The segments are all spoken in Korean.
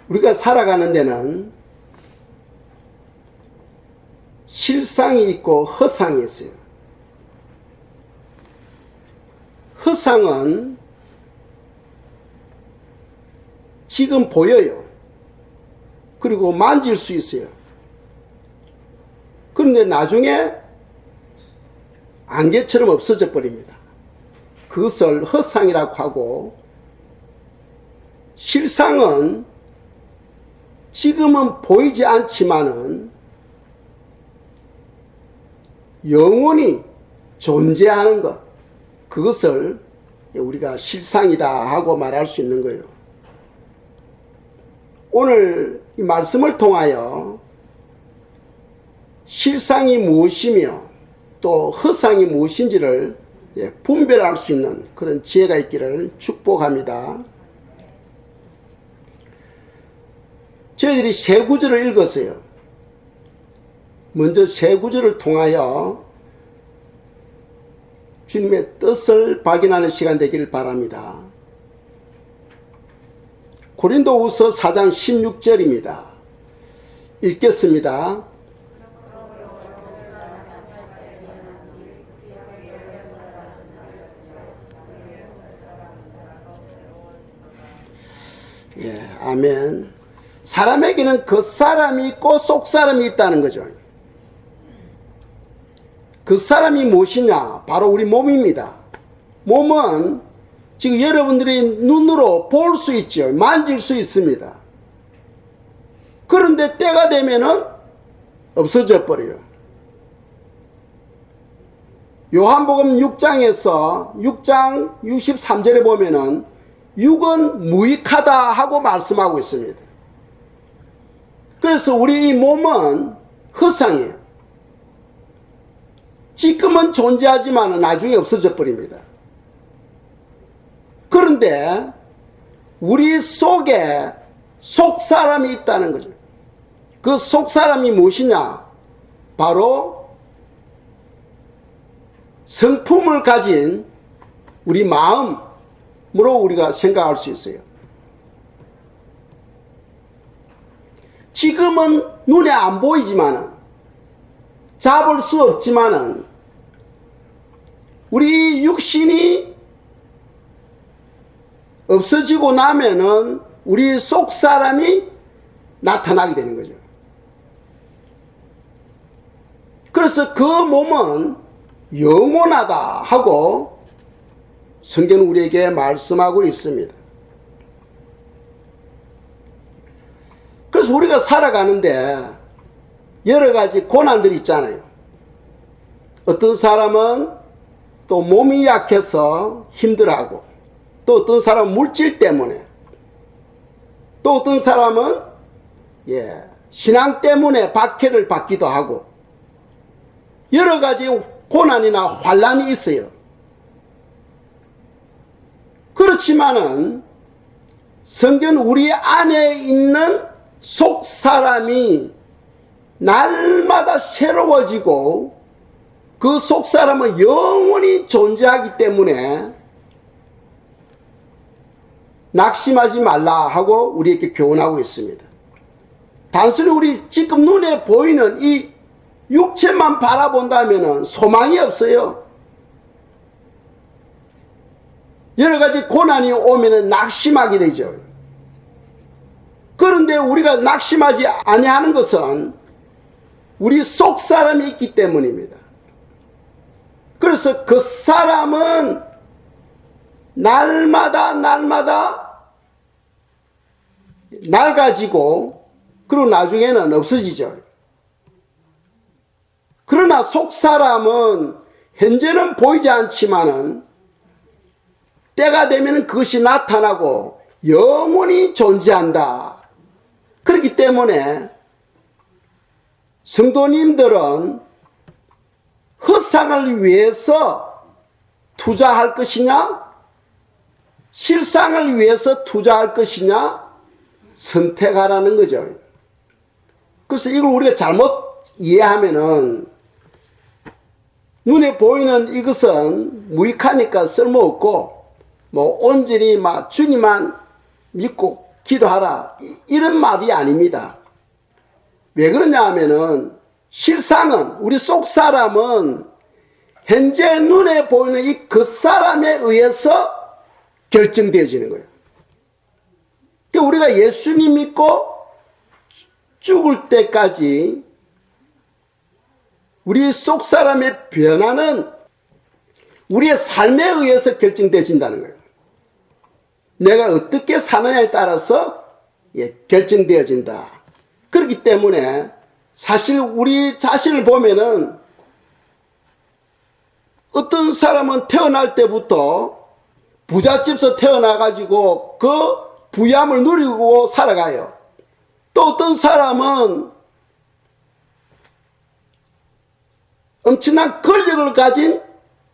우리가 살아가는 데는 실상이 있고 허상이 있어요. 허상은 지금 보여요. 그리고 만질 수 있어요. 그런데 나중에 안개처럼 없어져 버립니다. 그것을 허상이라고 하고, 실상은 지금은 보이지 않지만은 영원히 존재하는 것, 그것을 우리가 실상이다 하고 말할 수 있는 거예요. 오늘 이 말씀을 통하여 실상이 무엇이며 또 허상이 무엇인지를 분별할 수 있는 그런 지혜가 있기를 축복합니다. 저희들이 세 구절을 읽었어요. 먼저 세 구절을 통하여 주님의 뜻을 발견하는 시간 되기를 바랍니다. 고린도후서 4장 16절입니다. 읽겠습니다. 예, 아멘. 사람에게는 겉사람이 있고 속사람이 있다는 거죠. 그 사람이 무엇이냐? 바로 우리 몸입니다. 몸은 지금 여러분들이 눈으로 볼 수 있죠. 만질 수 있습니다. 그런데 때가 되면은 없어져 버려요. 요한복음 6장에서 6장 63절에 보면은 육은 무익하다 하고 말씀하고 있습니다. 그래서 우리 이 몸은 허상이에요. 지금은 존재하지만 나중에 없어져 버립니다. 그런데 우리 속에 속사람이 있다는 거죠. 그 속사람이 무엇이냐? 바로 성품을 가진 우리 마음으로 우리가 생각할 수 있어요. 지금은 눈에 안 보이지만은, 잡을 수 없지만은, 우리 육신이 없어지고 나면은 우리 속 사람이 나타나게 되는 거죠. 그래서 그 몸은 영원하다 하고 성경은 우리에게 말씀하고 있습니다. 그래서 우리가 살아가는데 여러 가지 고난들이 있잖아요. 어떤 사람은 또 몸이 약해서 힘들어하고, 또 어떤 사람은 물질 때문에, 또 어떤 사람은 신앙 때문에 박해를 받기도 하고, 여러 가지 고난이나 환난이 있어요. 그렇지만은 성경은 우리 안에 있는 속 사람이 날마다 새로워지고 그 속 사람은 영원히 존재하기 때문에 낙심하지 말라 하고 우리에게 교훈하고 있습니다. 단순히 우리 지금 눈에 보이는 이 육체만 바라본다면 소망이 없어요. 여러 가지 고난이 오면 낙심하게 되죠. 그런데 우리가 낙심하지 아니하는 것은 우리 속 사람이 있기 때문입니다. 그래서 그 사람은 날마다 낡아지고 그리고 나중에는 없어지죠. 그러나 속 사람은 현재는 보이지 않지만은 때가 되면 그것이 나타나고 영원히 존재한다. 그렇기 때문에 성도님들은 허상을 위해서 투자할 것이냐, 실상을 위해서 투자할 것이냐 선택하라는 거죠. 그래서 이걸 우리가 잘못 이해하면은 눈에 보이는 이것은 무익하니까 쓸모없고 온전히 주님만 믿고 기도하라. 이런 말이 아닙니다. 왜 그러냐 하면은 실상은 우리 속 사람은 현재 눈에 보이는 이 겉사람에 의해서 결정되어지는 거예요. 그러니까 우리가 예수님 믿고 죽을 때까지 우리 속 사람의 변화는 우리의 삶에 의해서 결정되어진다는 거예요. 내가 어떻게 사느냐에 따라서 결정되어진다. 그렇기 때문에 사실 우리 자신을 보면은 어떤 사람은 태어날 때부터 부잣집에서 태어나가지고 그 부유함을 누리고 살아가요. 또 어떤 사람은 엄청난 권력을 가진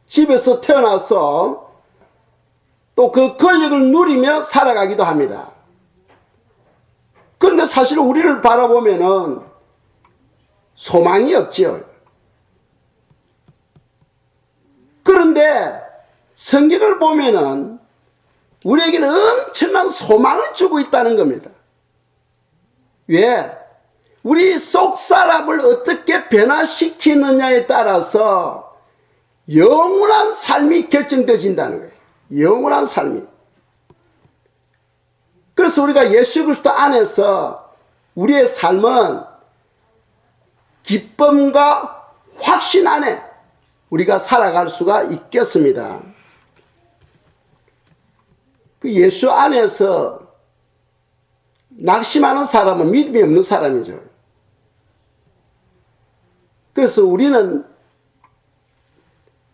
집에서 태어나서 또 그 권력을 누리며 살아가기도 합니다. 그런데 사실 우리를 바라보면은 소망이 없죠. 그런데 성경을 보면은 우리에게는 엄청난 소망을 주고 있다는 겁니다. 왜? 우리 속 사람을 어떻게 변화시키느냐에 따라서 영원한 삶이 결정되어진다는 거예요. 영원한 삶이. 그래서 우리가 예수 그리스도 안에서 우리의 삶은 기쁨과 확신 안에 우리가 살아갈 수가 있겠습니다. 그 예수 안에서 낙심하는 사람은 믿음이 없는 사람이죠. 그래서 우리는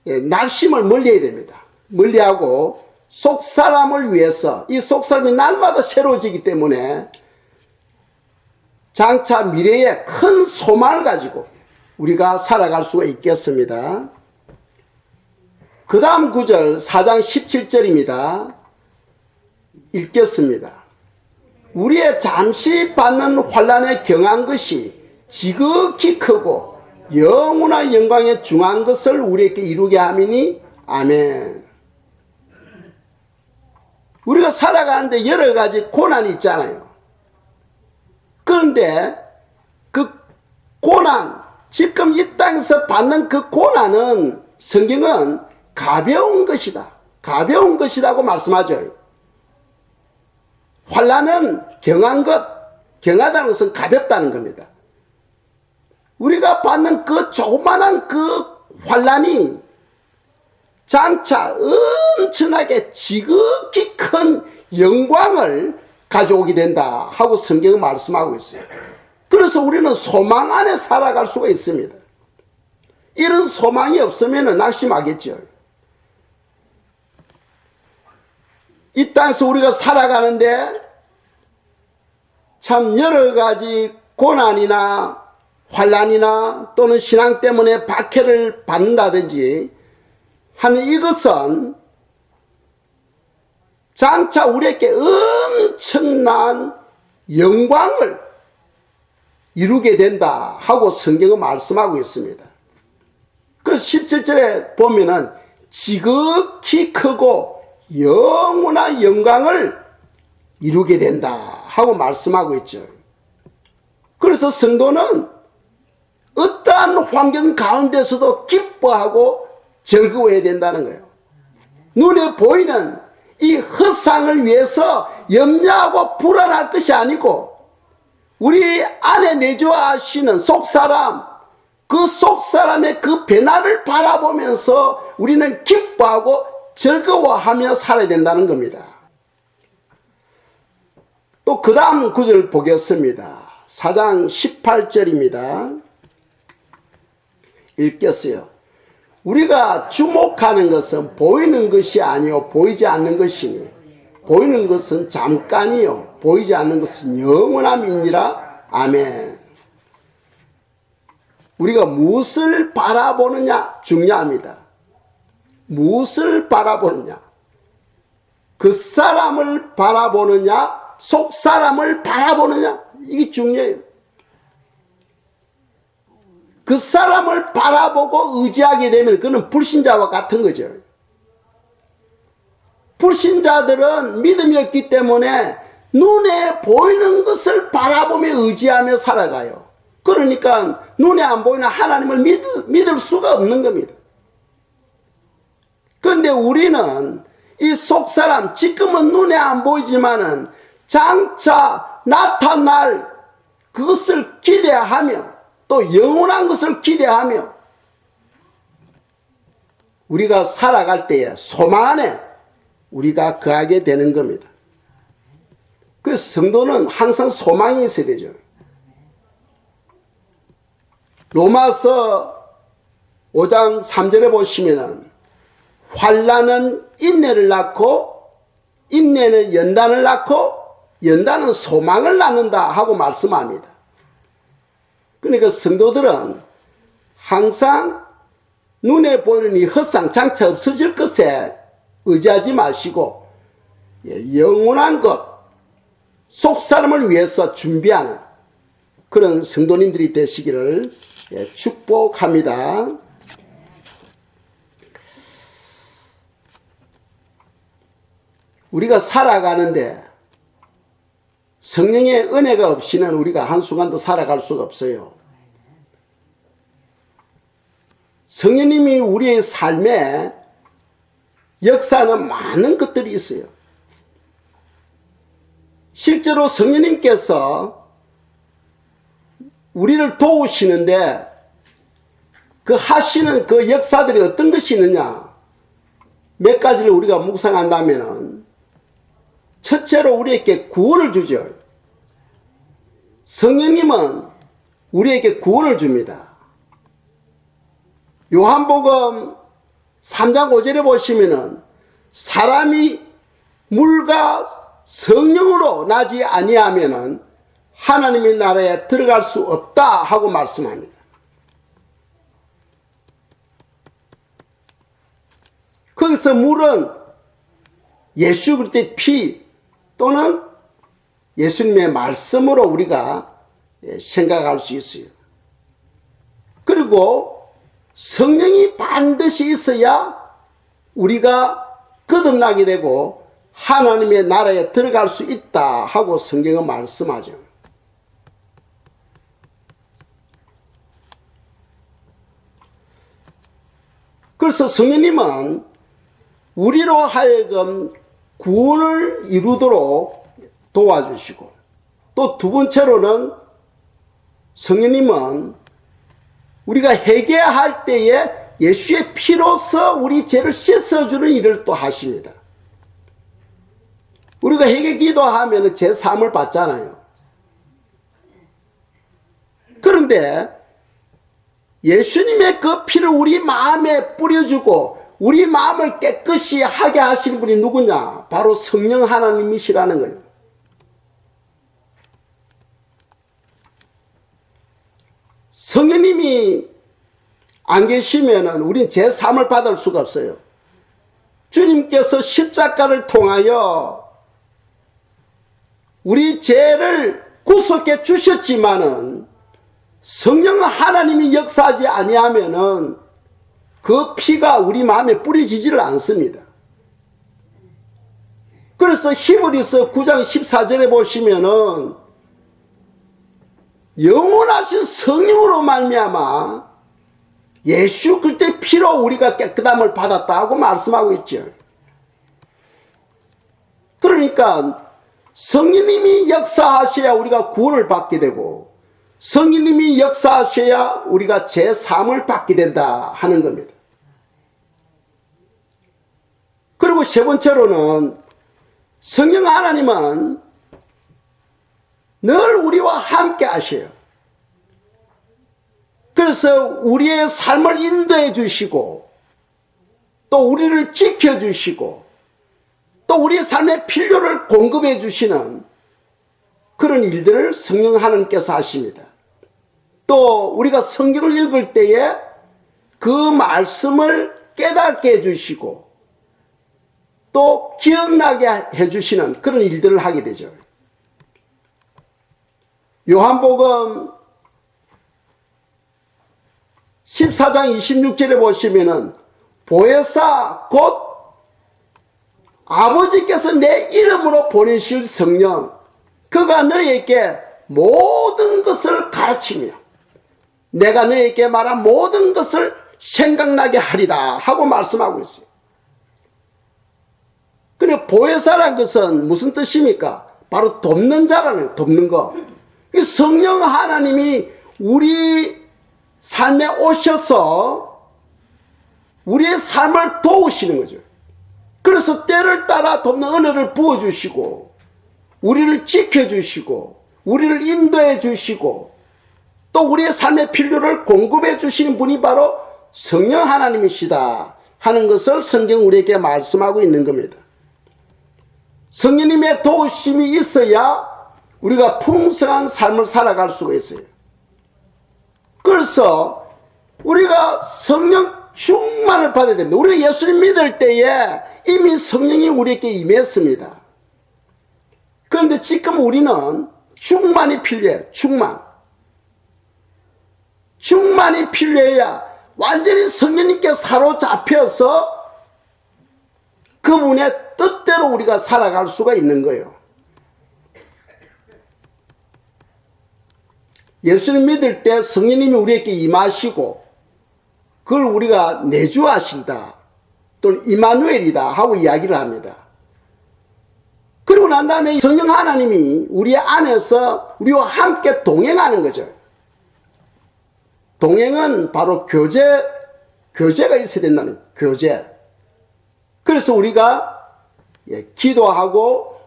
낙심을 멀리해야 됩니다. 멀리하고 속 사람을 위해서, 이 속 사람이 날마다 새로워지기 때문에 장차 미래에 큰 소망을 가지고 우리가 살아갈 수가 있겠습니다. 그 다음 구절 4장 17절입니다. 읽겠습니다. 우리의 잠시 받는 환난에 경한 것이 지극히 크고 영원한 영광에 중한 것을 우리에게 이루게 함이니 아멘. 우리가 살아가는데 여러 가지 고난이 있잖아요. 그런데 그 고난, 지금 이 땅에서 받는 그 고난은 성경은 가벼운 것이다. 가벼운 것이라고 말씀하죠. 환난은 경한 것, 경하다는 것은 가볍다는 겁니다. 우리가 받는 그 조그만한 그 환난이 장차 엄청나게 지극히 큰 영광을 가져오게 된다 하고 성경은 말씀하고 있어요. 그래서 우리는 소망 안에 살아갈 수가 있습니다. 이런 소망이 없으면 낙심하겠죠. 이 땅에서 우리가 살아가는데 참 여러 가지 고난이나 환난이나 또는 신앙 때문에 박해를 받는다든지 하는 이것은 장차 우리에게 엄청난 영광을 이루게 된다 하고 성경은 말씀하고 있습니다. 그래서 17절에 보면은 지극히 크고 영원한 영광을 이루게 된다 하고 말씀하고 있죠. 그래서 성도는 어떠한 환경 가운데서도 기뻐하고 즐거워해야 된다는 거예요. 눈에 보이는 이 헛상을 위해서 염려하고 불안할 것이 아니고 우리 안에 내주하시는 속사람, 그 속사람의 그 변화를 바라보면서 우리는 기뻐하고 즐거워하며 살아야 된다는 겁니다. 또 그 다음 구절 보겠습니다. 4장 18절입니다. 읽겠어요. 우리가 주목하는 것은 보이는 것이 아니요 보이지 않는 것이니 보이는 것은 잠깐이요 보이지 않는 것은 영원함이니라. 아멘. 우리가 무엇을 바라보느냐 중요합니다. 무엇을 바라보느냐, 그 사람을 바라보느냐 속 사람을 바라보느냐, 이게 중요해요. 그 사람을 바라보고 의지하게 되면 그는 불신자와 같은 거죠. 불신자들은 믿음이 없기 때문에 눈에 보이는 것을 바라보며 의지하며 살아가요. 그러니까 눈에 안 보이는 하나님을 믿을 수가 없는 겁니다. 그런데 우리는 이 속사람, 지금은 눈에 안 보이지만은 장차 나타날 그것을 기대하며 또 영원한 것을 기대하며 우리가 살아갈 때에 소망 안에 우리가 거하게 되는 겁니다. 그래서 성도는 항상 소망이 있어야 되죠. 로마서 5장 3절에 보시면은 환난은 인내를 낳고 인내는 연단을 낳고 연단은 소망을 낳는다 하고 말씀합니다. 그러니까 성도들은 항상 눈에 보이는 이 헛상 장차 없어질 것에 의지하지 마시고 영원한 것, 속사람을 위해서 준비하는 그런 성도님들이 되시기를 축복합니다. 우리가 살아가는데 성령의 은혜가 없이는 우리가 한순간도 살아갈 수가 없어요. 성령님이 우리의 삶에 역사하는 많은 것들이 있어요. 실제로 성령님께서 우리를 도우시는데 그 하시는 그 역사들이 어떤 것이 있느냐, 몇 가지를 우리가 묵상한다면은 첫째로 우리에게 구원을 주죠. 성령님은 우리에게 구원을 줍니다. 요한복음 3장 5절에 보시면은 사람이 물과 성령으로 나지 아니하면은 하나님의 나라에 들어갈 수 없다 하고 말씀합니다. 거기서 물은 예수 그리스도의 피 또는 예수님의 말씀으로 우리가 생각할 수 있어요. 그리고 성령이 반드시 있어야 우리가 거듭나게 되고 하나님의 나라에 들어갈 수 있다 하고 성경은 말씀하죠. 그래서 성령님은 우리로 하여금 구원을 이루도록 도와주시고, 또 두 번째로는 성령님은 우리가 회개할 때에 예수의 피로서 우리 죄를 씻어주는 일을 또 하십니다. 우리가 회개 기도하면 죄 사함을 받잖아요. 그런데 예수님의 그 피를 우리 마음에 뿌려주고 우리 마음을 깨끗이 하게 하시는 분이 누구냐? 바로 성령 하나님이시라는 거예요. 성령님이 안 계시면은 우린 제 삶을 받을 수가 없어요. 주님께서 십자가를 통하여 우리 죄를 구속해 주셨지만은 성령 하나님이 역사하지 아니하면은 그 피가 우리 마음에 뿌려지지를 않습니다. 그래서 히브리서 9장 14절에 보시면은 영원하신 성령으로 말미암아 예수 그리스도의 피로 우리가 깨끗함을 받았다고 말씀하고 있죠. 그러니까 성령님이 역사하셔야 우리가 구원을 받게 되고 성령님이 역사하셔야 우리가 제 사함을 받게 된다 하는 겁니다. 그리고 세 번째로는 성령 하나님은 늘 우리와 함께 하셔요. 그래서 우리의 삶을 인도해 주시고 또 우리를 지켜주시고 또 우리의 삶의 필요를 공급해 주시는 그런 일들을 성령 하나님께서 하십니다. 또 우리가 성경을 읽을 때에 그 말씀을 깨닫게 해주시고 또 기억나게 해주시는 그런 일들을 하게 되죠. 요한복음 14장 26절에 보시면은 보혜사 곧 아버지께서 내 이름으로 보내실 성령, 그가 너에게 모든 것을 가르치며 내가 너에게 말한 모든 것을 생각나게 하리라 하고 말씀하고 있어요. 그리고 보혜사란 것은 무슨 뜻입니까? 바로 돕는 자라는, 돕는 거. 성령 하나님이 우리 삶에 오셔서 우리의 삶을 도우시는 거죠. 그래서 때를 따라 돕는 은혜를 부어주시고 우리를 지켜주시고 우리를 인도해 주시고 또 우리의 삶의 필요를 공급해 주시는 분이 바로 성령 하나님이시다 하는 것을 성경 우리에게 말씀하고 있는 겁니다. 성령님의 도우심이 있어야 우리가 풍성한 삶을 살아갈 수가 있어요. 그래서 우리가 성령 충만을 받아야 됩니다. 우리가 예수님 믿을 때에 이미 성령이 우리에게 임했습니다. 그런데 지금 우리는 충만이 필요해. 충만이 필요해야 완전히 성령님께 사로잡혀서 그분의 뜻대로 우리가 살아갈 수가 있는 거예요. 예수님 믿을 때 성령님이 우리에게 임하시고 그걸 우리가 내주하신다 또는 이마누엘이다 하고 이야기를 합니다. 그리고 난 다음에 성령 하나님이 우리 안에서 우리와 함께 동행하는 거죠. 동행은 바로 교제가 있어야 된다는 교제. 그래서 우리가 기도하고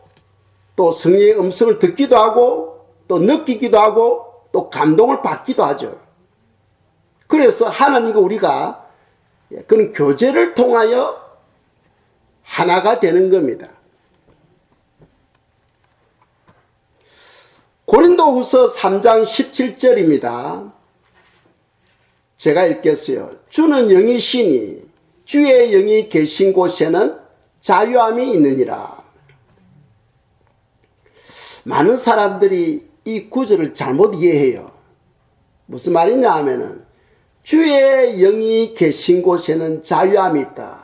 또 성령의 음성을 듣기도 하고 또 느끼기도 하고 또 감동을 받기도 하죠. 그래서 하나님과 우리가 그런 교제를 통하여 하나가 되는 겁니다. 고린도후서 3장 17절입니다. 제가 읽겠어요. 주는 영이시니 주의 영이 계신 곳에는 자유함이 있느니라. 많은 사람들이 이 구절을 잘못 이해해요. 무슨 말이냐 하면은 주의 영이 계신 곳에는 자유함이 있다.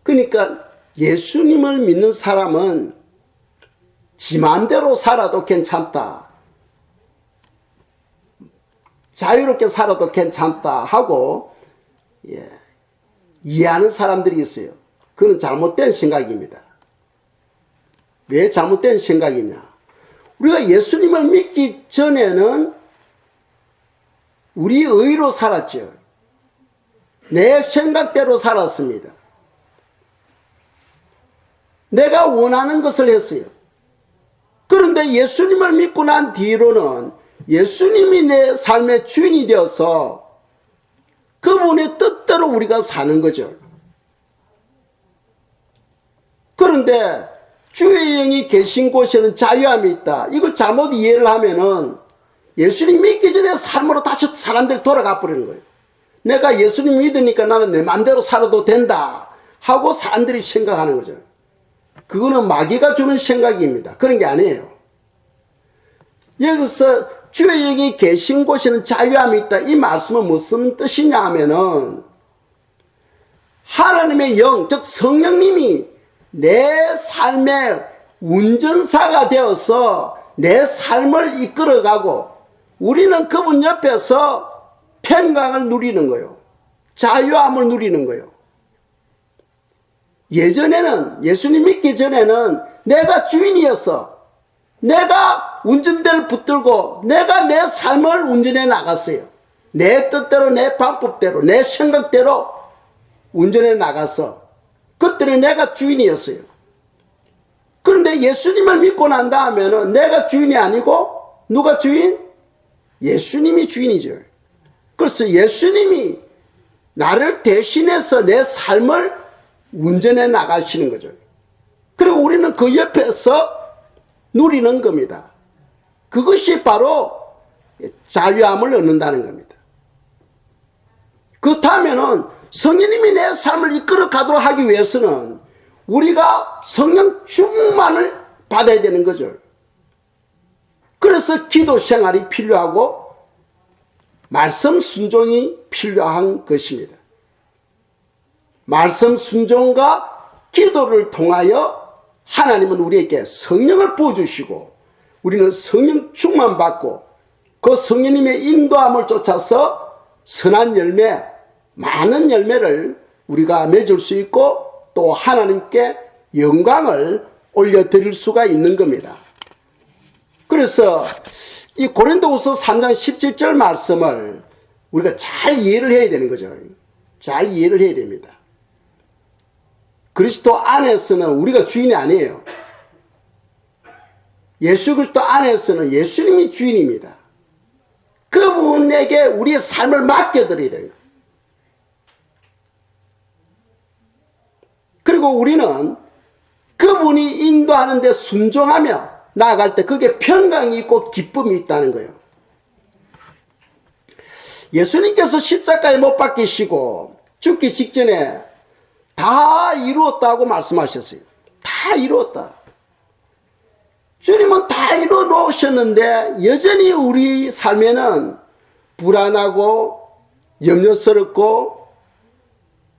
그러니까 예수님을 믿는 사람은 지 마음대로 살아도 괜찮다. 자유롭게 살아도 괜찮다 하고 이해하는 사람들이 있어요. 그건 잘못된 생각입니다. 왜 잘못된 생각이냐? 우리가 예수님을 믿기 전에는 우리 의로 살았죠. 내 생각대로 살았습니다. 내가 원하는 것을 했어요. 그런데 예수님을 믿고 난 뒤로는 예수님이 내 삶의 주인이 되어서 그분의 뜻대로 우리가 사는 거죠. 그런데 주의 영이 계신 곳에는 자유함이 있다. 이걸 잘못 이해를 하면은 예수님 믿기 전에 삶으로 다시 사람들이 돌아가 버리는 거예요. 내가 예수님 믿으니까 나는 내 마음대로 살아도 된다 하고 사람들이 생각하는 거죠. 그거는 마귀가 주는 생각입니다. 그런 게 아니에요. 여기서 주의 영이 계신 곳에는 자유함이 있다. 이 말씀은 무슨 뜻이냐 하면은 하나님의 영, 즉 성령님이 내 삶의 운전사가 되어서 내 삶을 이끌어가고 우리는 그분 옆에서 평강을 누리는 거예요. 자유함을 누리는 거예요. 예전에는 예수님 믿기 전에는 내가 주인이었어. 내가 운전대를 붙들고 내가 내 삶을 운전해 나갔어요. 내 뜻대로 내 방법대로 내 생각대로 운전해 나가서 그때는 내가 주인이었어요. 그런데 예수님을 믿고 난 다음에는 내가 주인이 아니고 누가 주인? 예수님이 주인이죠. 그래서 예수님이 나를 대신해서 내 삶을 운전해 나가시는 거죠. 그리고 우리는 그 옆에서 누리는 겁니다. 그것이 바로 자유함을 얻는다는 겁니다. 그렇다면은 성령님이 내 삶을 이끌어 가도록 하기 위해서는 우리가 성령 충만을 받아야 되는 거죠. 그래서 기도 생활이 필요하고 말씀 순종이 필요한 것입니다. 말씀 순종과 기도를 통하여 하나님은 우리에게 성령을 부어주시고 우리는 성령 충만 받고 그 성령님의 인도함을 쫓아서 선한 열매, 많은 열매를 우리가 맺을 수 있고 또 하나님께 영광을 올려드릴 수가 있는 겁니다. 그래서 이 고린도후서 3장 17절 말씀을 우리가 잘 이해를 해야 되는 거죠. 잘 이해를 해야 됩니다. 그리스도 안에서는 우리가 주인이 아니에요. 예수 그리스도 안에서는 예수님이 주인입니다. 그분에게 우리의 삶을 맡겨드려야 돼요. 그리고 우리는 그분이 인도하는 데 순종하며 나아갈 때 그게 평강이 있고 기쁨이 있다는 거예요. 예수님께서 십자가에 못 박히시고 죽기 직전에 다 이루었다고 말씀하셨어요. 다 이루었다. 주님은 다 이루어 놓으셨는데 여전히 우리 삶에는 불안하고 염려스럽고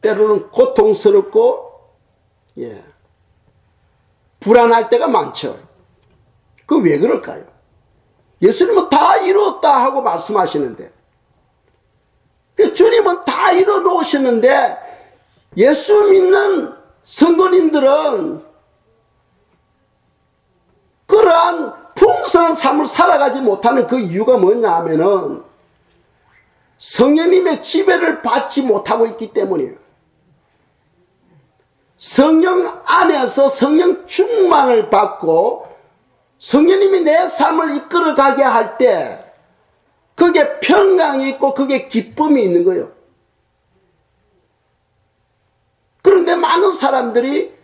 때로는 고통스럽고 불안할 때가 많죠. 그 왜 그럴까요? 예수님은 다 이루었다 하고 말씀하시는데 주님은 다 이루어 놓으셨는데 예수 믿는 성도님들은 그러한 풍성한 삶을 살아가지 못하는 그 이유가 뭐냐 하면은 성령님의 지배를 받지 못하고 있기 때문이에요. 성령 안에서 성령 충만을 받고 성령님이 내 삶을 이끌어가게 할 때 그게 평강이 있고 그게 기쁨이 있는 거예요. 그런데 많은 사람들이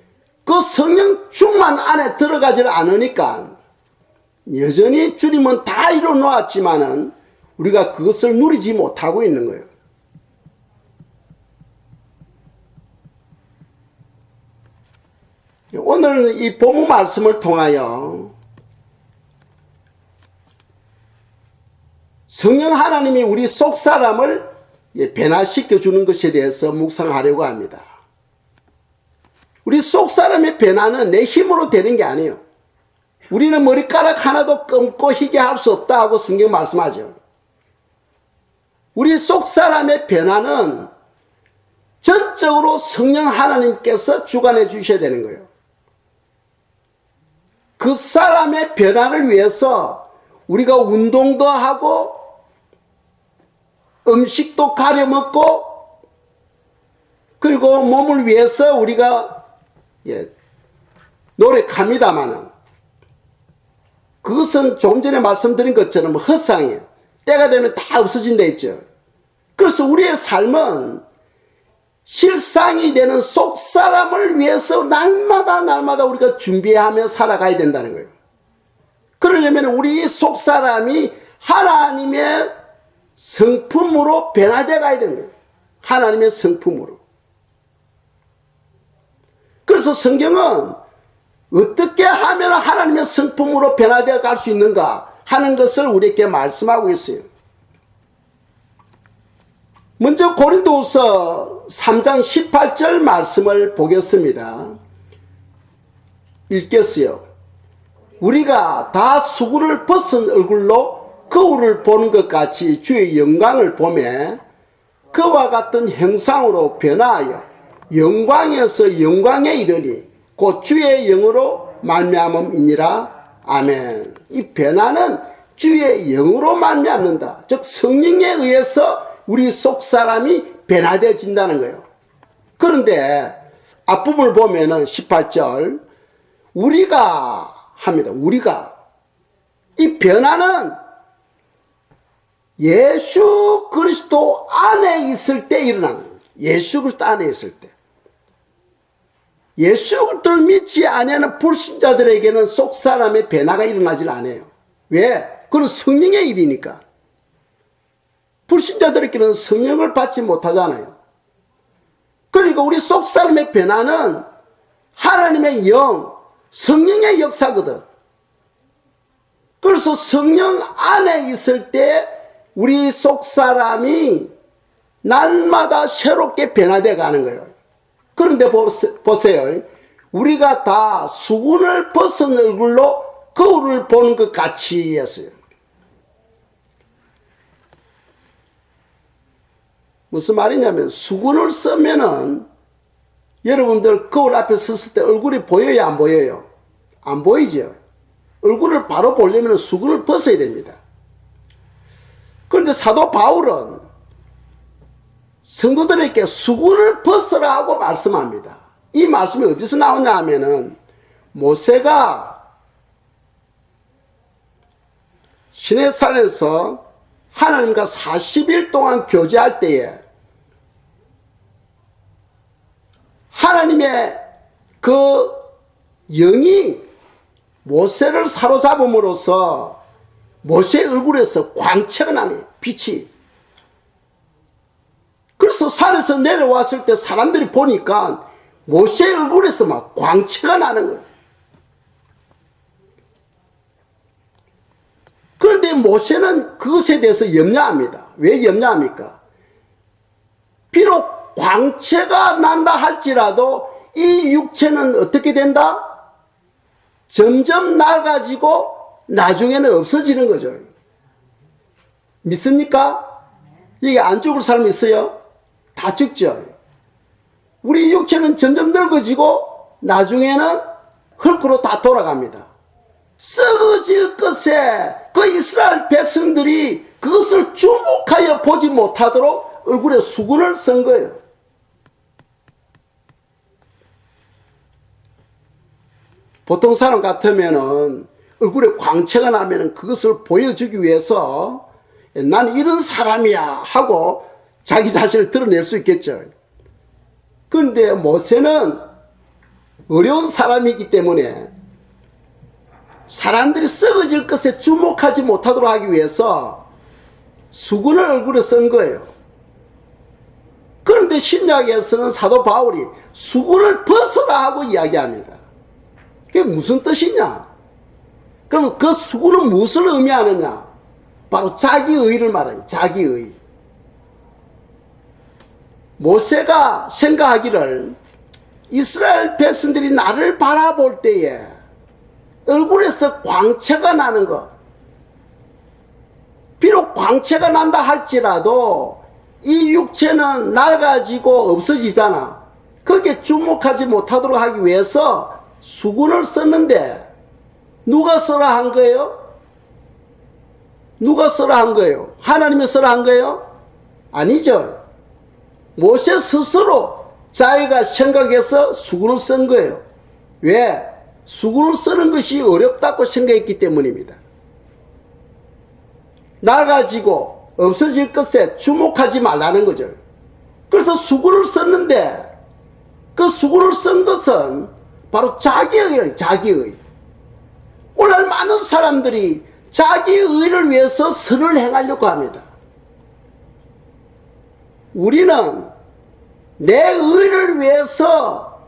그 성령 충만 안에 들어가질 않으니까 여전히 주님은 다 이루어 놓았지만은 우리가 그것을 누리지 못하고 있는 거예요. 오늘 이 본문 말씀을 통하여 성령 하나님이 우리 속 사람을 변화시켜 주는 것에 대해서 묵상하려고 합니다. 우리 속 사람의 변화는 내 힘으로 되는 게 아니에요. 우리는 머리카락 하나도 검고 희게 할 수 없다 하고 성경 말씀하죠. 우리 속 사람의 변화는 전적으로 성령 하나님께서 주관해 주셔야 되는 거예요. 그 사람의 변화를 위해서 우리가 운동도 하고 음식도 가려 먹고 그리고 몸을 위해서 우리가 노력합니다마는 그것은 조금 전에 말씀드린 것처럼 헛상이에요. 때가 되면 다 없어진다 했죠. 그래서 우리의 삶은 실상이 되는 속 사람을 위해서 날마다 우리가 준비하며 살아가야 된다는 거예요. 그러려면 우리 속 사람이 하나님의 성품으로 변화되어 가야 되는 거예요. 하나님의 성품으로. 그래서 성경은 어떻게 하면 하나님의 성품으로 변화되어 갈 수 있는가 하는 것을 우리에게 말씀하고 있어요. 먼저 고린도후서 3장 18절 말씀을 보겠습니다. 읽겠어요. 우리가 다 수고를 벗은 얼굴로 거울을 보는 것 같이 주의 영광을 보매 그와 같은 형상으로 변화하여 영광에서 영광에 이르니 곧 주의 영으로 말미암음이니라. 아멘. 이 변화는 주의 영으로 말미암는다. 즉 성령에 의해서 우리 속 사람이 변화되어진다는 거예요. 그런데 앞부분을 보면은 18절 우리가 합니다. 우리가 이 변화는 예수 그리스도 안에 있을 때 일어나는 거예요. 예수 그리스도 안에 있을 때. 예수 그리스도를 믿지 아니하는 불신자들에게는 속 사람의 변화가 일어나질 않아요. 왜? 그건 성령의 일이니까. 불신자들에게는 성령을 받지 못하잖아요. 그러니까 우리 속 사람의 변화는 하나님의 영, 성령의 역사거든. 그래서 성령 안에 있을 때 우리 속 사람이 날마다 새롭게 변화되어 가는 거예요. 그런데 보세요. 우리가 다 수군을 벗은 얼굴로 거울을 보는 것 같이 했어요. 무슨 말이냐면 수건을 쓰면은 여러분들 거울 앞에 섰을 때 얼굴이 보여요, 안 보여요? 안 보이죠? 얼굴을 바로 보려면 수건을 벗어야 됩니다. 그런데 사도 바울은 성도들에게 수건을 벗으라 하고 말씀합니다. 이 말씀이 어디서 나오냐 하면은 모세가 시내산에서 하나님과 40일 동안 교제할 때에 하나님의 그 영이 모세를 사로잡음으로써 모세의 얼굴에서 광채가 나네, 빛이. 그래서 산에서 내려왔을 때 사람들이 보니까 모세의 얼굴에서 막 광채가 나는 거예요. 그런데 모세는 그것에 대해서 염려합니다. 왜 염려합니까? 비록 광채가 난다 할지라도 이 육체는 어떻게 된다? 점점 낡아지고 나중에는 없어지는 거죠. 믿습니까? 이게 안 죽을 사람이 있어요? 다 죽죠. 우리 육체는 점점 늙어지고 나중에는 흙으로 다 돌아갑니다. 썩어질 것에 그 이스라엘 백성들이 그것을 주목하여 보지 못하도록 얼굴에 수건을 쓴 거예요. 보통 사람 같으면은 얼굴에 광채가 나면은 그것을 보여주기 위해서 난 이런 사람이야 하고 자기 자신을 드러낼 수 있겠죠. 그런데 모세는 어려운 사람이기 때문에 사람들이 썩어질 것에 주목하지 못하도록 하기 위해서 수건을 얼굴에 쓴 거예요. 그런데 신약에서는 사도 바울이 수건을 벗으라 하고 이야기합니다. 그게 무슨 뜻이냐? 그럼 그 수건은 무엇을 의미하느냐? 바로 자기의를 말합니다. 자기의. 모세가 생각하기를 이스라엘 백성들이 나를 바라볼 때에 얼굴에서 광채가 나는 것, 비록 광채가 난다 할지라도 이 육체는 낡아지고 없어지잖아. 거기에 주목하지 못하도록 하기 위해서 수건을 썼는데 누가 써라 한 거예요? 누가 써라 한 거예요? 하나님이 써라 한 거예요? 아니죠. 모세 스스로 자기가 생각해서 수건을 쓴 거예요. 왜? 수건을 쓰는 것이 어렵다고 생각했기 때문입니다. 낡아지고 없어질 것에 주목하지 말라는 거죠. 그래서 수건을 썼는데 그 수건을 쓴 것은 바로 자기의예요. 자기의. 오늘 많은 사람들이 자기의를 위해서 선을 행하려고 합니다. 우리는 내 의를 위해서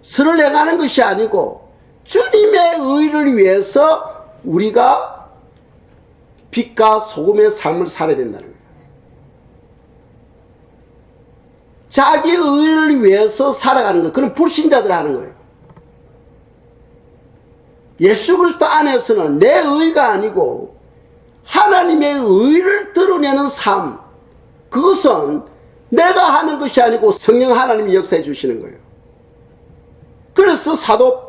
선을 행하는 것이 아니고 주님의 의를 위해서 우리가 빛과 소금의 삶을 살아야 된다는 거예요. 자기 의를 위해서 살아가는 거, 그건 불신자들 하는 거예요. 예수 그리스도 안에서는 내 의가 아니고 하나님의 의를 드러내는 삶, 그것은 내가 하는 것이 아니고 성령 하나님이 역사해 주시는 거예요. 그래서 사도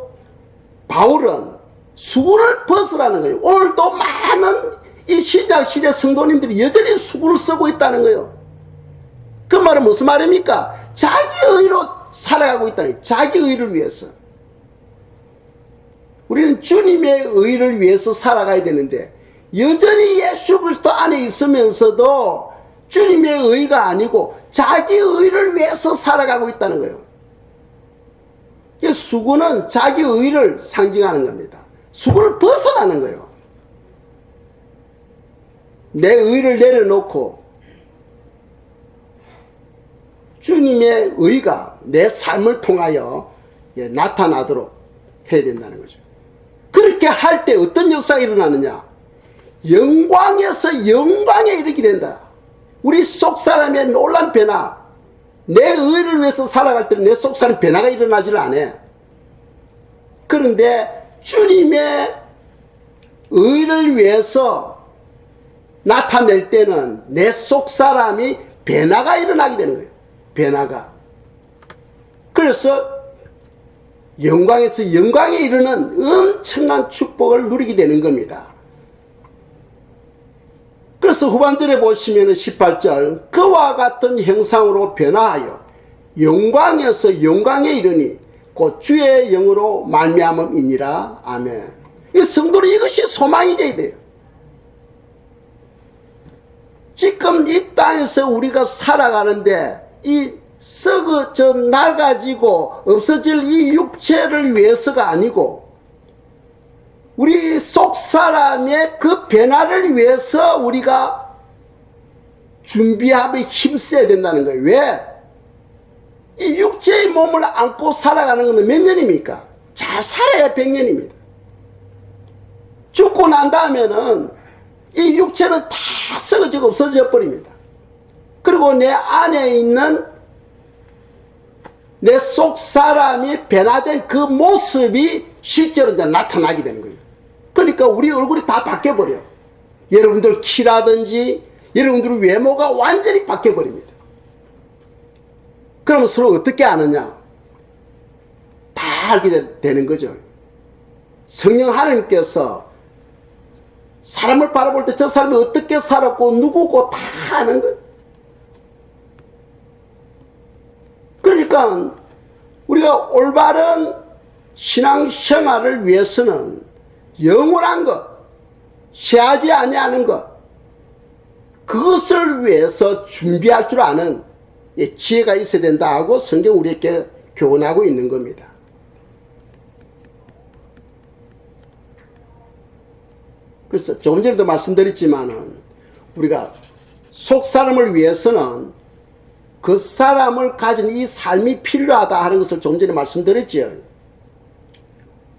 바울은 수건을 벗으라는 거예요. 오늘도 많은 이 신약시대 성도님들이 여전히 수건을 쓰고 있다는 거예요. 그 말은 무슨 말입니까? 자기 의로 살아가고 있다는 거예요. 자기 의를 위해서. 우리는 주님의 의를 위해서 살아가야 되는데 여전히 예수 그리스도 안에 있으면서도 주님의 의가 아니고 자기 의를 위해서 살아가고 있다는 거예요. 수건은 자기 의를 상징하는 겁니다. 수건을 벗어나는 거예요. 내 의를 내려놓고 주님의 의가 내 삶을 통하여 나타나도록 해야 된다는 거죠. 그렇게 할 때 어떤 역사가 일어나느냐? 영광에서 영광에 이르게 된다. 우리 속사람의 놀란 변화, 내 의를 위해서 살아갈 때는 내 속사람 변화가 일어나지를 않아. 그런데 주님의 의를 위해서 나타낼 때는 내 속 사람이 변화가 일어나게 되는 거예요. 변화가. 그래서 영광에서 영광에 이르는 엄청난 축복을 누리게 되는 겁니다. 그래서 후반절에 보시면 18절 그와 같은 형상으로 변화하여 영광에서 영광에 이르니 곧 주의 영으로 말미암음이니라. 아멘. 이 성도는 이것이 소망이 돼야 돼요. 지금 이 땅에서 우리가 살아가는데 이 썩어져 낡아지고 없어질 이 육체를 위해서가 아니고 우리 속 사람의 그 변화를 위해서 우리가 준비하며 힘써야 된다는 거예요. 왜? 이 육체의 몸을 안고 살아가는 것은 몇 년입니까? 잘 살아야 100년입니다. 죽고 난 다음에는 이 육체는 다 썩어지고 없어져 버립니다. 그리고 내 안에 있는 내 속 사람이 변화된 그 모습이 실제로 이제 나타나게 되는 거예요. 그러니까 우리 얼굴이 다 바뀌어버려요. 여러분들 키라든지 여러분들 외모가 완전히 바뀌어버립니다. 그러면 서로 어떻게 아느냐? 다 알게 되는 거죠. 성령 하나님께서 사람을 바라볼 때 저 사람이 어떻게 살았고 누구고 다 아는 거예요. 그러니까 우리가 올바른 신앙생활을 위해서는 영원한 것, 쇠하지 아니하는 것, 그것을 위해서 준비할 줄 아는 지혜가 있어야 된다 하고 성경 우리에게 교훈하고 있는 겁니다. 그래서 조금 전에도 말씀드렸지만은 우리가 속 사람을 위해서는 그 사람을 가진 이 삶이 필요하다 하는 것을 조금 전에 말씀드렸죠.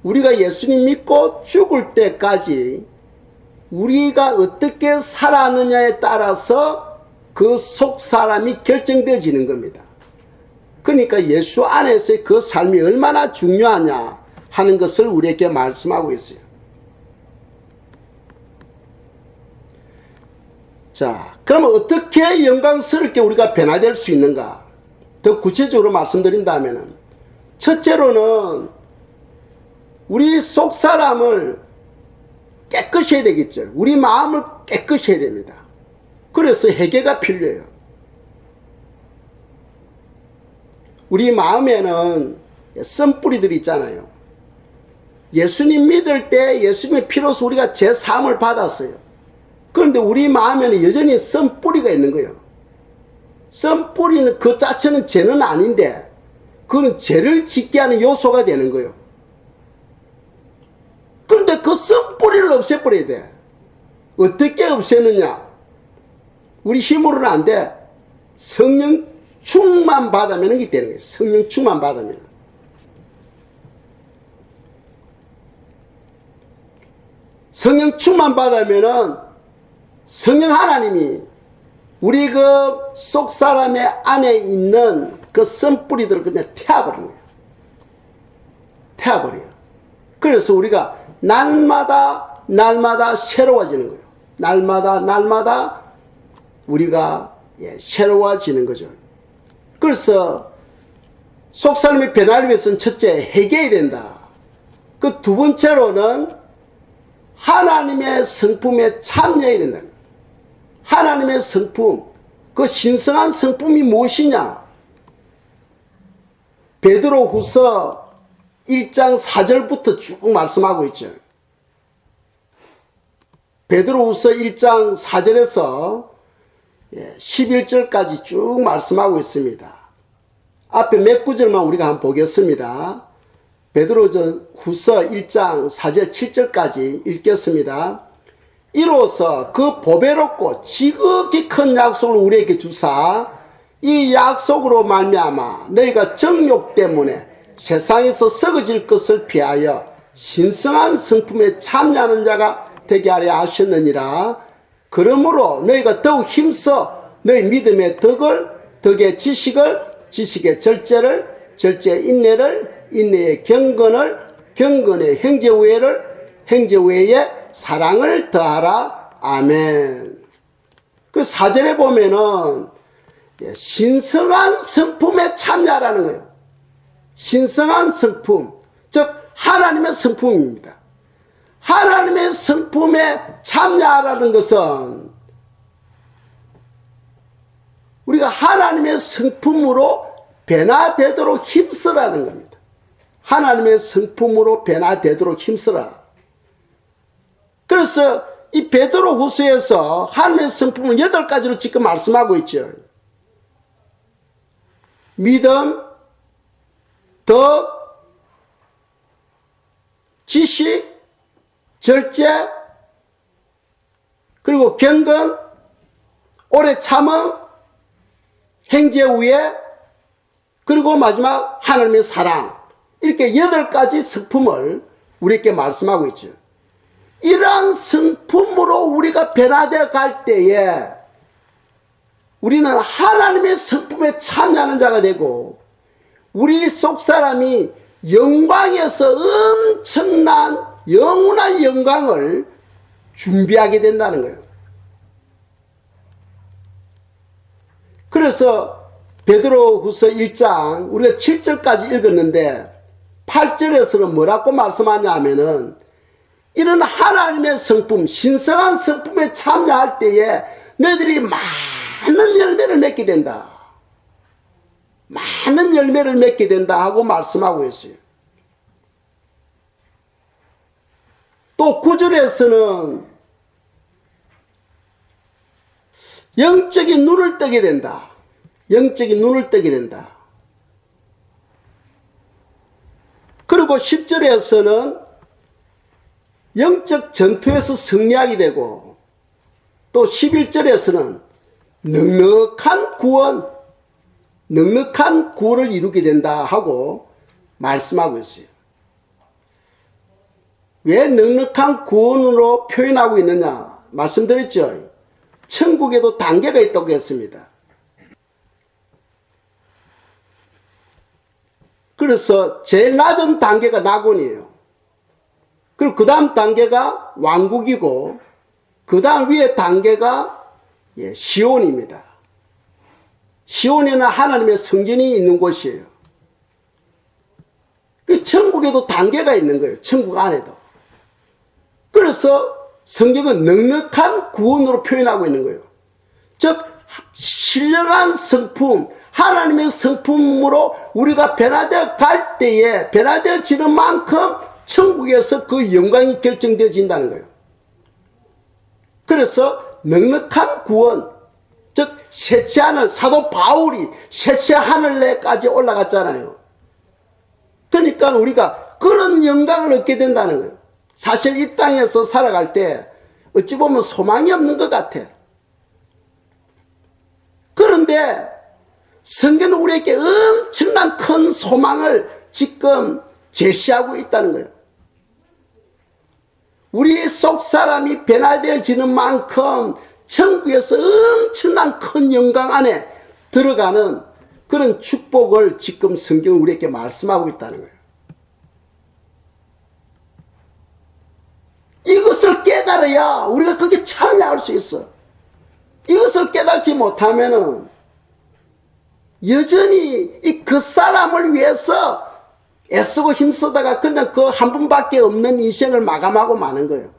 우리가 예수님 믿고 죽을 때까지 우리가 어떻게 살았느냐에 따라서 그 속 사람이 결정되어지는 겁니다. 그러니까 예수 안에서의 그 삶이 얼마나 중요하냐 하는 것을 우리에게 말씀하고 있어요. 자, 그러면 어떻게 영광스럽게 우리가 변화될 수 있는가? 더 구체적으로 말씀드린다면, 첫째로는 우리 속 사람을 깨끗이 해야 되겠죠. 우리 마음을 깨끗이 해야 됩니다. 그래서 회개가 필요해요. 우리 마음에는 썬뿌리들이 있잖아요. 예수님 믿을 때 예수님의 피로서 우리가 제사함을 받았어요. 그런데 우리 마음에는 여전히 썬뿌리가 있는 거예요. 썬뿌리는 그 자체는 죄는 아닌데 그건 죄를 짓게 하는 요소가 되는 거예요. 그런데 그 썬뿌리를 없애버려야 돼. 어떻게 없애느냐? 우리 힘으로는 안 돼. 성령 충만 받으면 이게 되는 거예요. 성령 충만 받으면. 성령 충만 받으면은 성령 하나님이 우리 그 속 사람의 안에 있는 그 썬뿌리들을 그냥 태워버리는 거예요. 태워버려요. 그래서 우리가 날마다 새로워지는 거예요. 날마다 우리가 새로워지는 거죠. 그래서 속 사람의 변화를 위해서는 첫째 회개해야 된다. 그 두 번째로는 하나님의 성품에 참여해야 된다. 하나님의 성품, 그 신성한 성품이 무엇이냐? 베드로후서 1장 4절부터 쭉 말씀하고 있죠. 베드로후서 1장 4절에서 11절까지 쭉 말씀하고 있습니다. 앞에 몇 구절만 우리가 한번 보겠습니다. 베드로후서 1장 4절 7절까지 읽겠습니다. 이로써 그 보배롭고 지극히 큰 약속을 우리에게 주사 이 약속으로 말미암아 너희가 정욕 때문에 세상에서 썩어질 것을 피하여 신성한 성품에 참여하는 자가 되게 하려 하셨느니라. 그러므로 너희가 더욱 힘써 너희 믿음의 덕의 지식의 절제를, 절제의 인내를, 인내의 경건을, 경건의 행제우애를, 행제우애의 사랑을 더하라. 아멘. 그 사절에 보면은 신성한 성품에 참여하라는 거예요. 신성한 성품, 즉 하나님의 성품입니다. 하나님의 성품에 참여하라는 것은 우리가 하나님의 성품으로 변화되도록 힘쓰라는 겁니다. 하나님의 성품으로 변화되도록 힘쓰라. 그래서 이 베드로후서에서 하나님의 성품을 8가지로 지금 말씀하고 있죠. 믿음, 덕, 지식, 절제, 그리고 경건, 오래 참음, 행제우애, 그리고 마지막 하나님의 사랑. 이렇게 8가지 성품을 우리에게 말씀하고 있죠. 이러한 성품으로 우리가 변화되어 갈 때에 우리는 하나님의 성품에 참여하는 자가 되고 우리 속사람이 영광에서 엄청난 영원한 영광을 준비하게 된다는 거예요. 그래서 베드로후서 1장 우리가 7절까지 읽었는데 8절에서는 뭐라고 말씀하냐 하면은 이런 하나님의 성품, 신성한 성품에 참여할 때에 너희들이 많은 열매를 맺게 된다. 많은 열매를 맺게 된다 하고 말씀하고 있어요. 또 9절에서는 영적인 눈을 뜨게 된다. 영적인 눈을 뜨게 된다. 그리고 10절에서는 영적 전투에서 승리하게 되고 또 11절에서는 넉넉한 구원을 이루게 된다 하고 말씀하고 있어요. 왜 넉넉한 구원으로 표현하고 있느냐 말씀드렸죠. 천국에도 단계가 있다고 했습니다. 그래서 제일 낮은 단계가 낙원이에요. 그리고 그 다음 단계가 왕국이고 그 다음 위에 단계가 시온입니다. 시온에는 하나님의 성전이 있는 곳이에요. 그 천국에도 단계가 있는 거예요. 천국 안에도. 그래서 성경은 넉넉한 구원으로 표현하고 있는 거예요. 즉 신령한 성품, 하나님의 성품으로 우리가 변화되어 갈 때에 변화되어지는 만큼 천국에서 그 영광이 결정되어진다는 거예요. 그래서 넉넉한 구원, 즉 셋째 하늘, 사도 바울이 셋째 하늘에까지 올라갔잖아요. 그러니까 우리가 그런 영광을 얻게 된다는 거예요. 사실 이 땅에서 살아갈 때 어찌 보면 소망이 없는 것 같아. 그런데 성경은 우리에게 엄청난 큰 소망을 지금 제시하고 있다는 거예요. 우리 속 사람이 변화되어지는 만큼 천국에서 엄청난 큰 영광 안에 들어가는 그런 축복을 지금 성경은 우리에게 말씀하고 있다는 거예요. 이것을 깨달아야 우리가 거기에 참여할 수 있어. 이것을 깨달지 못하면은 여전히 이 그 사람을 위해서 애쓰고 힘쓰다가 그냥 그 한 분밖에 없는 인생을 마감하고 마는 거예요.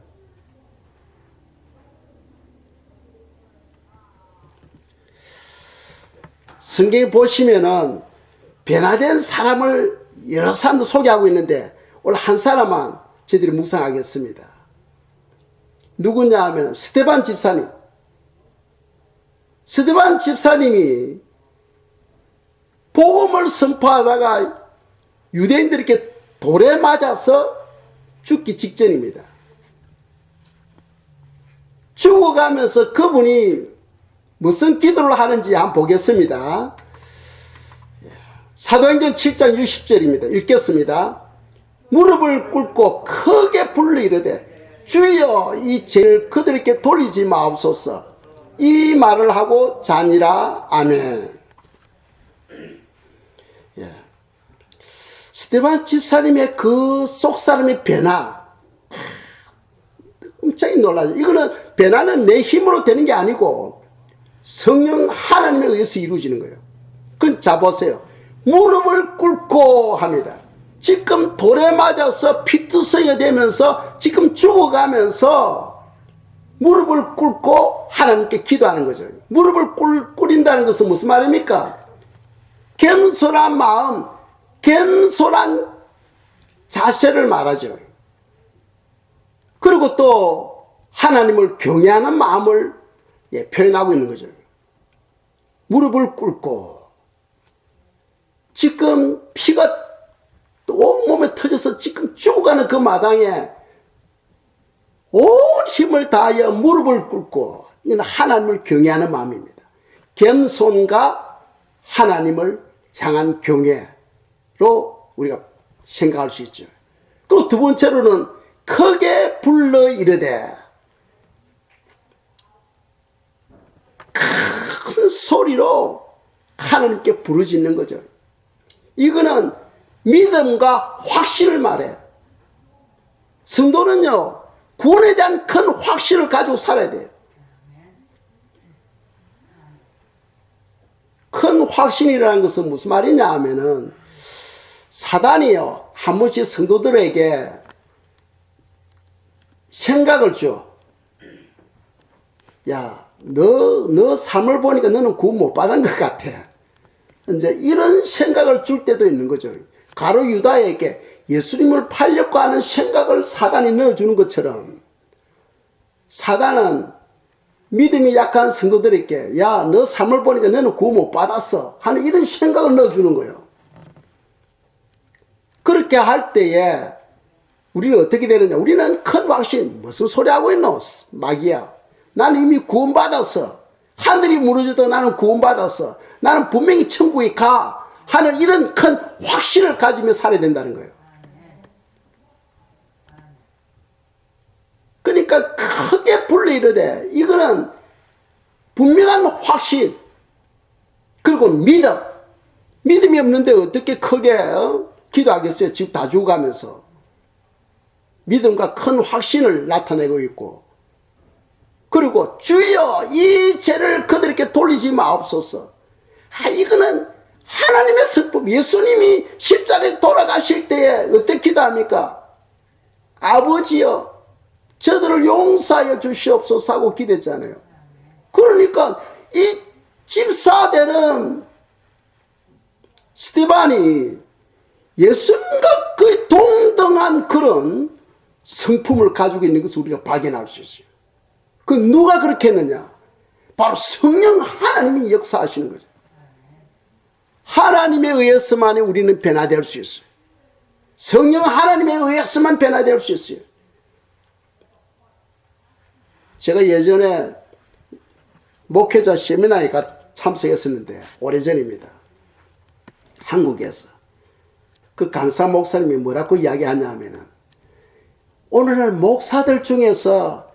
성경에 보시면은 변화된 사람을 여러 사람도 소개하고 있는데 오늘 한 사람만 저희들이 묵상하겠습니다. 누구냐 하면 스데반 집사님. 스데반 집사님이 복음을 선포하다가 유대인들에게 돌에 맞아서 죽기 직전입니다. 죽어가면서 그분이 무슨 기도를 하는지 한번 보겠습니다. 사도행전 7장 60절입니다. 읽겠습니다. 무릎을 꿇고 크게 불러 이르되 주여 이 죄를 그들에게 돌리지 마옵소서. 이 말을 하고 자니라. 아멘. 스데반 집사님의 그 속사람의 변화 굉장히 놀라죠. 이거는 변화는 내 힘으로 되는 게 아니고 성령 하나님에 의해서 이루어지는 거예요. 그럼 자 보세요. 무릎을 꿇고 합니다. 지금 돌에 맞아서 피투성이 되면서 지금 죽어가면서 무릎을 꿇고 하나님께 기도하는 거죠. 무릎을 꿇인다는 것은 무슨 말입니까? 겸손한 마음, 겸손한 자세를 말하죠. 그리고 또 하나님을 경외하는 마음을 표현하고 있는 거죠. 무릎을 꿇고 지금 피가 온몸에 터져서 지금 죽어가는 그 마당에 온 힘을 다하여 무릎을 꿇고, 이건 하나님을 경외하는 마음입니다. 겸손과 하나님을 향한 경외로 우리가 생각할 수 있죠. 그리고 두 번째로는 크게 불러 이르되, 큰 소리로 하나님께 부르짖는 거죠. 이거는 믿음과 확신을 말해. 성도는요, 구원에 대한 큰 확신을 가지고 살아야 돼요. 큰 확신이라는 것은 무슨 말이냐 하면은, 사단이요, 한 번씩 성도들에게 생각을 줘. 야, 너 삶을 보니까 너는 구원 못 받은 것 같아. 이제 이런 생각을 줄 때도 있는 거죠. 가룟 유다에게 예수님을 팔려고 하는 생각을 사단이 넣어주는 것처럼, 사단은 믿음이 약한 성도들에게 야, 너 삶을 보니까 너는 구원 못 받았어 하는 이런 생각을 넣어주는 거예요. 그렇게 할 때에 우리는 어떻게 되느냐? 우리는 큰 확신, 무슨 소리 하고 있노? 마귀야. 나는 이미 구원받았어. 하늘이 무너져도 나는 구원받았어. 나는 분명히 천국에 가 하는 이런 큰 확신을 가지며 살아야 된다는 거예요. 그러니까 크게 불러 이르되, 이거는 분명한 확신, 그리고 믿음. 믿음이 없는데 어떻게 크게 기도하겠어요? 지금 다 죽어가면서. 믿음과 큰 확신을 나타내고 있고, 그리고 주여 이 죄를 그들에게 돌리지 마옵소서. 이거는 하나님의 성품. 예수님이 십자가에 돌아가실 때에 어떻게 기도합니까? 아버지여 저들을 용서하여 주시옵소서 하고 기도했잖아요. 그러니까 이 집사되는 스데반이 예수님과 거의 동등한 그런 성품을 가지고 있는 것을 우리가 발견할 수 있어요. 그 누가 그렇게 했느냐? 바로 성령 하나님이 역사하시는 거죠. 하나님에 의해서만 우리는 변화될 수 있어요. 성령 하나님에 의해서만 변화될 수 있어요. 제가 예전에 목회자 세미나에 참석했었는데, 오래전입니다. 한국에서. 그 강사 목사님이 뭐라고 이야기하냐 하면은, 오늘날 목사들 중에서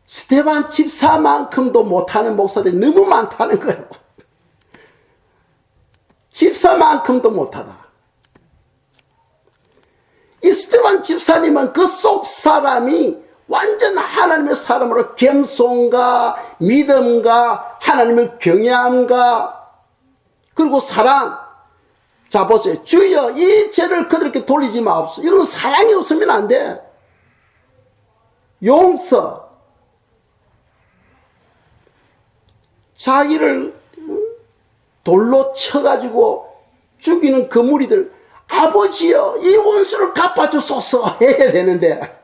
스데반 집사만큼도 못하는 목사들이 너무 많다는 거예요. 집사만큼도 못하다. 이 스데반 집사님은 그 속 사람이 완전 하나님의 사람으로 겸손과 믿음과 하나님의 경외함과 그리고 사랑. 자 보세요. 주여 이 죄를 그들에게 돌리지 마옵소서. 이거는 사랑이 없으면 안 돼. 용서. 자기를 돌로 쳐가지고 죽이는 그 무리들, 아버지여 이 원수를 갚아주소서 해야 되는데,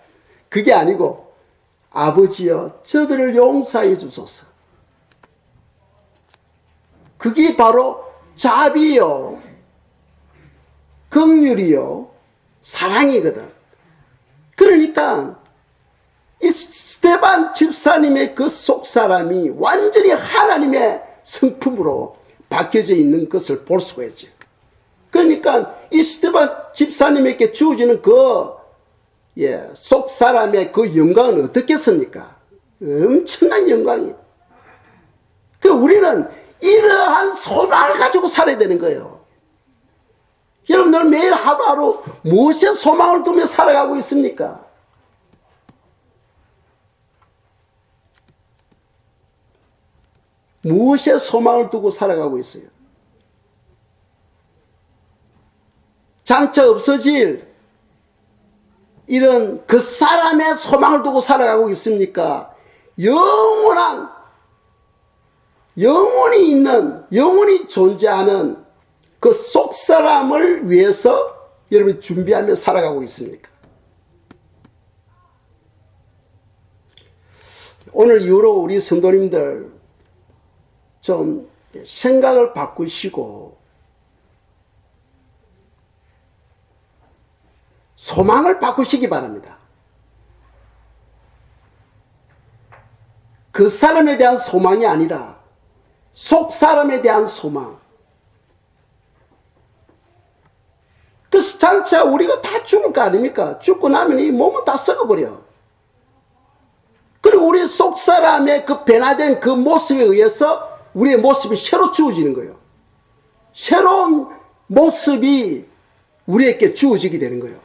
그게 아니고 아버지여 저들을 용서해 주소서. 그게 바로 자비요, 긍휼이요, 사랑이거든. 그러니까 이 스데반 집사님의 그 속사람이 완전히 하나님의 성품으로 바뀌어져 있는 것을 볼 수가 있죠. 그러니까 이 스데반 집사님에게 주어지는 그 속사람의 그 영광은 어떻겠습니까? 엄청난 영광이에요. 그 우리는 이러한 소망을 가지고 살아야 되는 거예요. 여러분들 매일 하루하루 무엇에 소망을 두며 살아가고 있습니까? 무엇에 소망을 두고 살아가고 있어요? 장차 없어질 이런 그 사람의 소망을 두고 살아가고 있습니까? 영원히 있는, 영원히 존재하는 그 속사람을 위해서 여러분이 준비하며 살아가고 있습니까? 오늘 이후로 우리 성도님들 좀 생각을 바꾸시고 소망을 바꾸시기 바랍니다. 그 사람에 대한 소망이 아니라 속 사람에 대한 소망. 그래서 장차 우리가 다 죽을 거 아닙니까? 죽고 나면 이 몸은 다 썩어버려. 그리고 우리 속 사람의 그 변화된 그 모습에 의해서 우리의 모습이 새로 주어지는 거예요. 새로운 모습이 우리에게 주어지게 되는 거예요.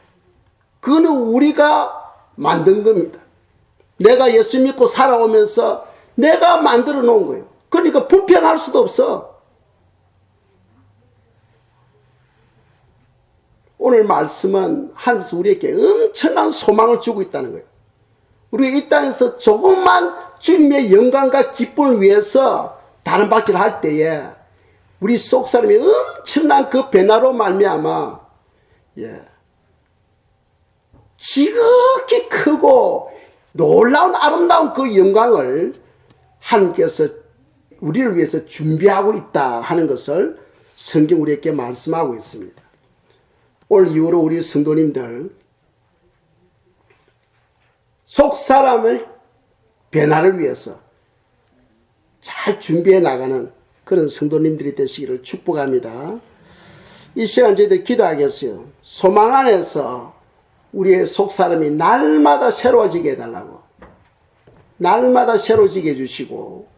그거는 우리가 만든 겁니다. 내가 예수 믿고 살아오면서 내가 만들어 놓은 거예요. 그러니까 불편할 수도 없어. 오늘 말씀은 하나님께서 우리에게 엄청난 소망을 주고 있다는 거예요. 우리가 이 땅에서 조금만 주님의 영광과 기쁨을 위해서 다른 박질을 할 때에 우리 속 사람이 엄청난 그 변화로 말미암아 지극히 크고 놀라운 아름다운 그 영광을 하나님께서 우리를 위해서 준비하고 있다 하는 것을 성경 우리에게 말씀하고 있습니다. 오늘 이후로 우리 성도님들 속 사람을 변화를 위해서 잘 준비해 나가는 그런 성도님들이 되시기를 축복합니다. 이 시간 저희들 기도하겠어요. 소망 안에서 우리의 속 사람이 날마다 새로워지게 해달라고, 날마다 새로워지게 해주시고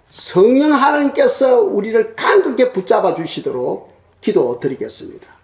성령 하나님께서 우리를 강하게 붙잡아 주시도록 기도드리겠습니다.